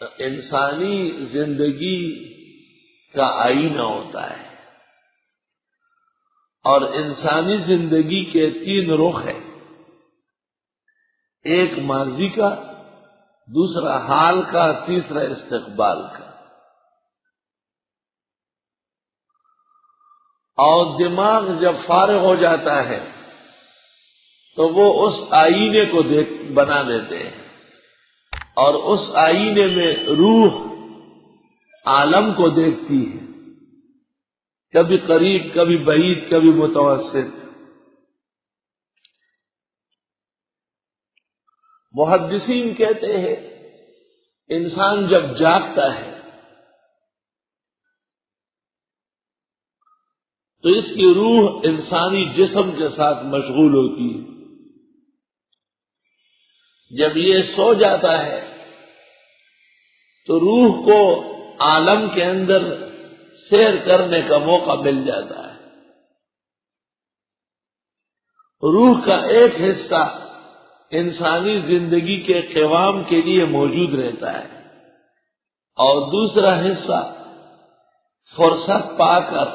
انسانی زندگی کا آئینہ ہوتا ہے، اور انسانی زندگی کے 3 رخ ہیں، ایک ماضی کا، دوسرا حال کا، تیسرا استقبال کا۔ اور دماغ جب فارغ ہو جاتا ہے تو وہ اس آئینے کو بنا دیتے ہیں، اور اس آئینے میں روح عالم کو دیکھتی ہے، کبھی قریب، کبھی بعید، کبھی متوسط۔ محدثین کہتے ہیں انسان جب جاگتا ہے تو اس کی روح انسانی جسم کے ساتھ مشغول ہوتی ہے، جب یہ سو جاتا ہے تو روح کو عالم کے اندر سیر کرنے کا موقع مل جاتا ہے۔ روح کا ایک حصہ انسانی زندگی کے قیام کے لیے موجود رہتا ہے، اور دوسرا حصہ فرصت پا کر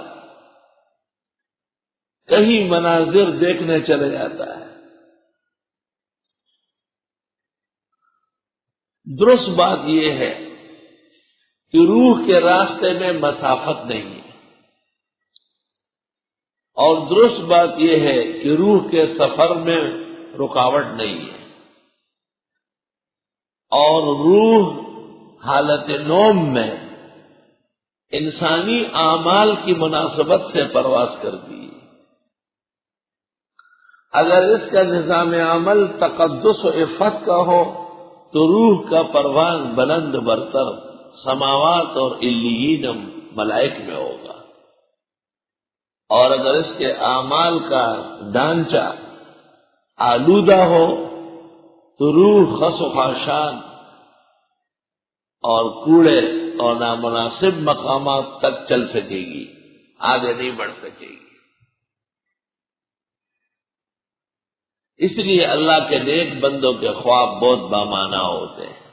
کہیں مناظر دیکھنے چلے جاتا ہے۔ درست بات یہ ہے کہ روح کے راستے میں مسافت نہیں ہے، اور درست بات یہ ہے کہ روح کے سفر میں رکاوٹ نہیں ہے، اور روح حالت نوم میں انسانی اعمال کی مناسبت سے پرواز کرتی ہے۔ اگر اس کا نظام عمل تقدس و عفت کا ہو تو روح کا پرواز بلند برتر سماوات اور علیین ملائک میں ہوگا، اور اگر اس کے اعمال کا ڈھانچہ آلودہ ہو تو روح خس و خاشان اور کوڑے اور نامناسب مقامات تک چل سکے گی، آگے نہیں بڑھ سکے گی۔ اس لیے اللہ کے نیک بندوں کے خواب بہت بامعنی ہوتے ہیں۔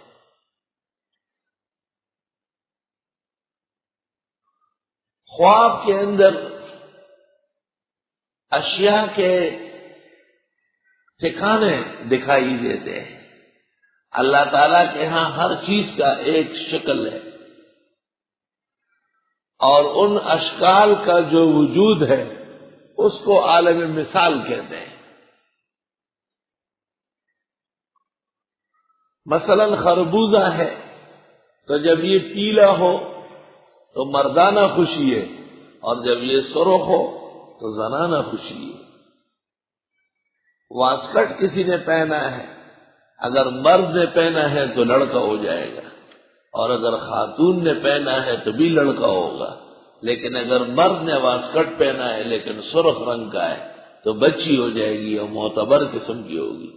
خواب کے اندر اشیاء کے ٹھکانے دکھائی دیتے ہیں۔ اللہ تعالیٰ کے ہاں ہر چیز کا ایک شکل ہے، اور ان اشکال کا جو وجود ہے اس کو عالم مثال کہتے ہیں۔ مثلا خربوزہ ہے تو جب یہ پیلا ہو تو مردانہ خوشی ہے، اور جب یہ سرخ ہو تو زنانہ خوشی ہے۔ واسکٹ کسی نے پہنا ہے، اگر مرد نے پہنا ہے تو لڑکا ہو جائے گا، اور اگر خاتون نے پہنا ہے تو بھی لڑکا ہوگا، لیکن اگر مرد نے واسکٹ پہنا ہے لیکن سرخ رنگ کا ہے تو بچی ہو جائے گی اور معتبر قسم کی ہوگی،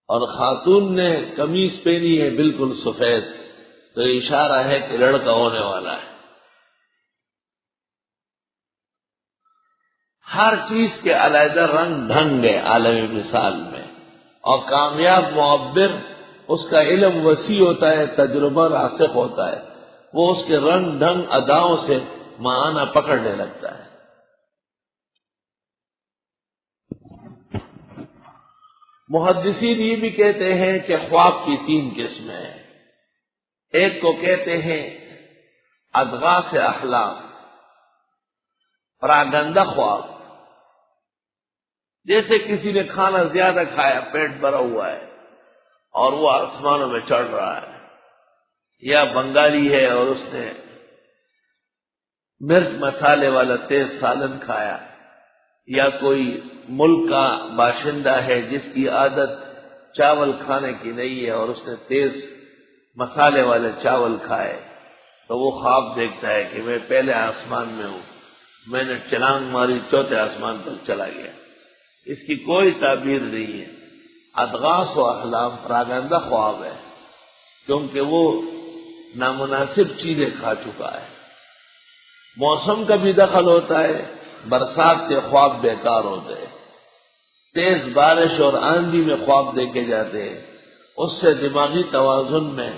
اور خاتون نے قمیص پہنی ہے بالکل سفید تو اشارہ ہے کہ لڑکا ہونے والا ہے۔ ہر چیز کے علیحدہ رنگ ڈھنگ ہے عالم مثال میں، اور کامیاب معبر اس کا علم وسیع ہوتا ہے، تجربہ راسخ ہوتا ہے، وہ اس کے رنگ ڈھنگ اداؤں سے معنی پکڑنے لگتا ہے۔ محدثین یہ بھی کہتے ہیں کہ خواب کی 3 قسمیں ہیں۔ ایک کو کہتے ہیں اضغاث احلام، پراگندہ خواب، جیسے کسی نے کھانا زیادہ کھایا، پیٹ بھرا ہوا ہے اور وہ آسمانوں میں چڑھ رہا ہے، یا بنگالی ہے اور اس نے مرچ مسالے والا تیز سالن کھایا، یا کوئی ملک کا باشندہ ہے جس کی عادت چاول کھانے کی نہیں ہے اور اس نے تیز مسالے والے چاول کھائے، تو وہ خواب دیکھتا ہے کہ میں پہلے آسمان میں ہوں، میں نے چھلانگ ماری 4تھے آسمان پر چلا گیا۔ اس کی کوئی تعبیر نہیں ہے۔ اضغاث و احلام پراگندہ خواب ہے، کیونکہ وہ نامناسب چیزیں کھا چکا ہے۔ موسم کا بھی دخل ہوتا ہے، برسات کے خواب بیکار ہوتے ہیں، تیز بارش اور آندھی میں خواب دیکھے جاتے ہیں، اس سے دماغی توازن میں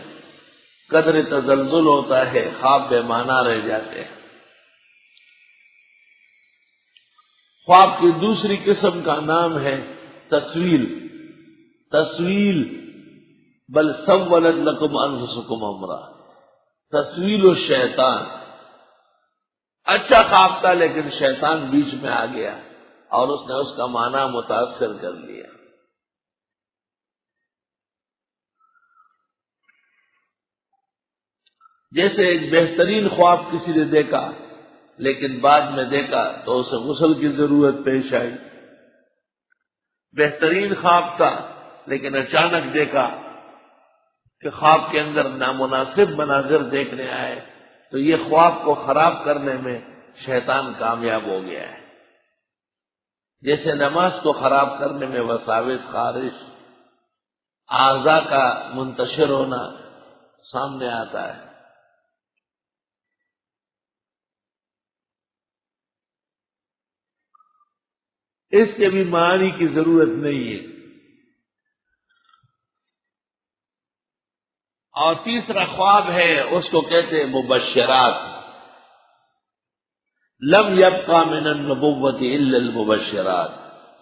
قدر تزلزل ہوتا ہے، خواب بے معنی رہ جاتے ہیں۔ خواب کی دوسری قسم کا نام ہے تسویل۔ تسویل بل سولت لکم انفسکم امرا، تسویل الشیطان۔ اچھا خواب تھا لیکن شیطان بیچ میں آ گیا اور اس نے اس کا معنی متاثر کر لیا۔ جیسے ایک بہترین خواب کسی نے دیکھا لیکن بعد میں دیکھا تو اسے غسل کی ضرورت پیش آئی۔ بہترین خواب تھا لیکن اچانک دیکھا کہ خواب کے اندر نامناسب مناظر دیکھنے آئے، تو یہ خواب کو خراب کرنے میں شیطان کامیاب ہو گیا ہے۔ جیسے نماز کو خراب کرنے میں وساوس، خارش، اعضاء کا منتشر ہونا سامنے آتا ہے۔ اس کے بھی معنی کی ضرورت نہیں ہے۔ اور تیسرا خواب ہے، اس کو کہتے ہیں مبشرات۔ لم یبقى من النبوت الا المبشرات،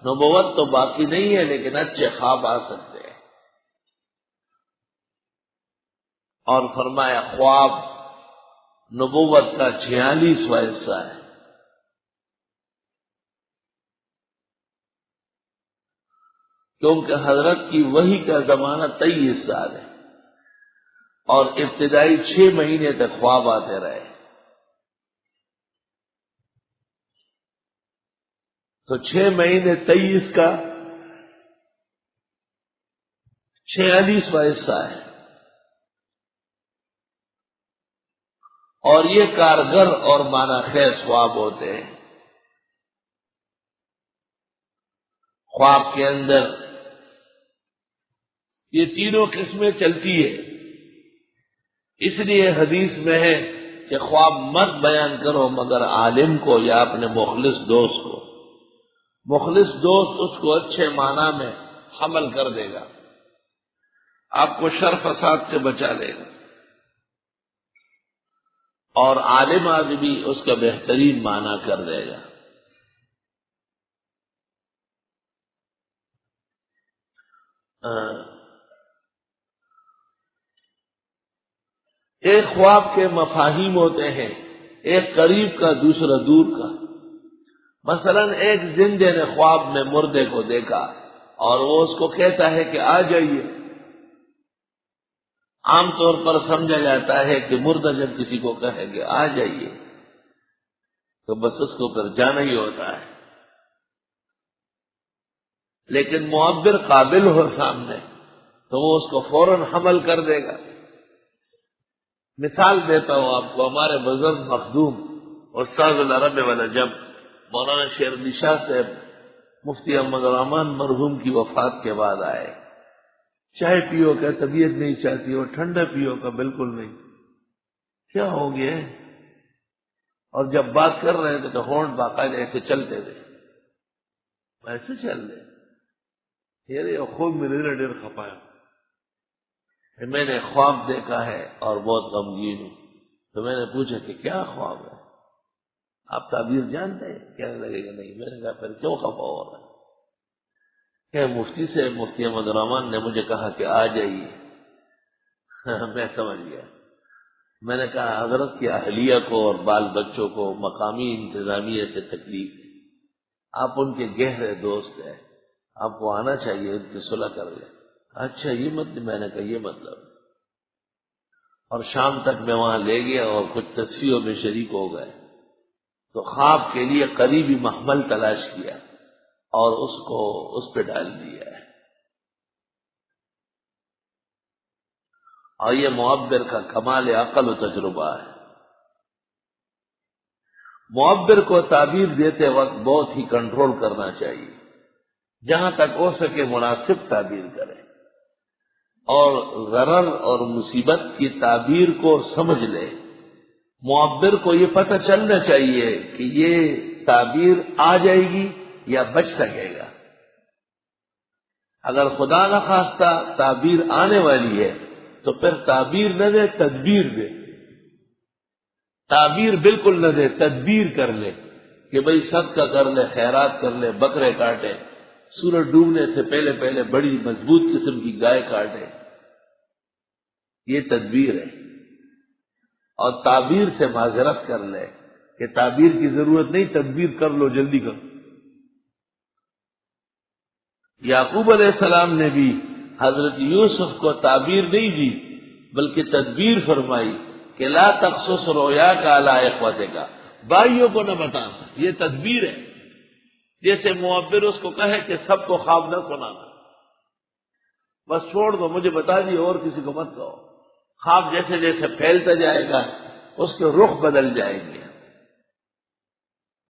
نبوت تو باقی نہیں ہے لیکن اچھے خواب آ سکتے ہیں۔ اور فرمایا خواب نبوت کا 46واں حصہ ہے۔ کیونکہ حضرت کی وحی کا زمانہ 23 سال ہے اور ابتدائی 6 مہینے تک خواب آتے رہے، تو 6 مہینے 23 کا 46واں حصہ ہے۔ اور یہ کارگر اور معنی خیز خواب ہوتے ہیں۔ خواب کے اندر یہ تینوں قسمیں چلتی ہے، اس لیے حدیث میں ہے کہ خواب مت بیان کرو مگر عالم کو یا اپنے مخلص دوست کو۔ مخلص دوست اس کو اچھے معنی میں حمل کر دے گا، آپ کو شر فساد سے بچا لے گا، اور عالم آدمی اس کا بہترین معنی کر دے گا۔ ایک خواب کے مفاہیم ہوتے ہیں، ایک قریب کا دوسرا دور کا۔ مثلا ایک زندے نے خواب میں مردے کو دیکھا اور وہ اس کو کہتا ہے کہ آ جائیے۔ عام طور پر سمجھا جاتا ہے کہ مردہ جب کسی کو کہے کہ آ جائیے تو بس اس کو پھر جانا ہی ہوتا ہے، لیکن معبر قابل ہو سامنے تو وہ اس کو فوراً حمل کر دے گا۔ مثال دیتا ہوں آپ کو، ہمارے بزرگ مخدوم استاد العرب والعجم مولانا شیر علی شاہ صاحب مفتی احمد الرحمان مرحوم کی وفات کے بعد آئے۔ چائے پیو کا طبیعت نہیں چاہتی اور ٹھنڈا پیو کا بالکل نہیں، کیا ہو گیا؟ اور جب بات کر رہے تھے تو ہونٹ باقاعدہ ایسے چلتے تھے، ایسے چل رہے یہ خوب میرے ڈیر کھپایا، میں نے خواب دیکھا ہے اور بہت غمگین ہوں۔ تو میں نے پوچھا کہ کیا خواب ہے، آپ تعبیر جانتے ہیں؟ کہنے لگے کہ نہیں۔ میں نے کہا پھر کیوں خفا ہو رہا ہے؟ کہ مفتی سے مفتی احمد الرحمان نے مجھے کہا کہ آ جائیے۔ میں سمجھ گیا۔ میں نے کہا حضرت کی اہلیہ کو اور بال بچوں کو مقامی انتظامیہ سے تکلیف ہے، آپ ان کے گہرے دوست ہیں، آپ کو آنا چاہیے، ان کی صلح کر لیں۔ اچھا یہ مطلب؟ میں نے کہا یہ مطلب۔ اور شام تک میں وہاں لے گیا اور کچھ تصفیوں میں شریک ہو گئے، تو خواب کے لیے قریبی محمل تلاش کیا اور اس کو اس پہ ڈال دیا ہے۔ اور یہ معبر کا کمال عقل و تجربہ ہے۔ معبر کو تعبیر دیتے وقت بہت ہی کنٹرول کرنا چاہیے، جہاں تک ہو سکے مناسب تعبیر کرے، اور ضرر اور مصیبت کی تعبیر کو سمجھ لے۔ معبر کو یہ پتہ چلنا چاہیے کہ یہ تعبیر آ جائے گی یا بچ سکے گا۔ اگر خدا نخواستہ تعبیر آنے والی ہے تو پھر تعبیر نہ دے، تدبیر دے. تعبیر بالکل نہ دے، تدبیر کر لے کہ بھئی صدقہ کر لے، خیرات کر لے، بکرے کاٹے، سورج ڈوبنے سے پہلے پہلے بڑی مضبوط قسم کی گائے کاٹے. یہ تدبیر ہے. اور تعبیر سے معذرت کر لے کہ تعبیر کی ضرورت نہیں، تدبیر کر لو، جلدی کرو. یعقوب علیہ السلام نے بھی حضرت یوسف کو تعبیر نہیں دی بلکہ تدبیر فرمائی کہ لا تقصص رؤیاک علی اخوتک، بھائیوں کو نہ بتا. یہ تدبیر ہے. جیسے معبر اس کو کہے کہ سب کو خواب نہ سنانا، بس چھوڑ دو، مجھے بتا دی، اور کسی کو مت کہو. خواب جیسے جیسے پھیلتا جائے گا اس کے رخ بدل جائیں گے.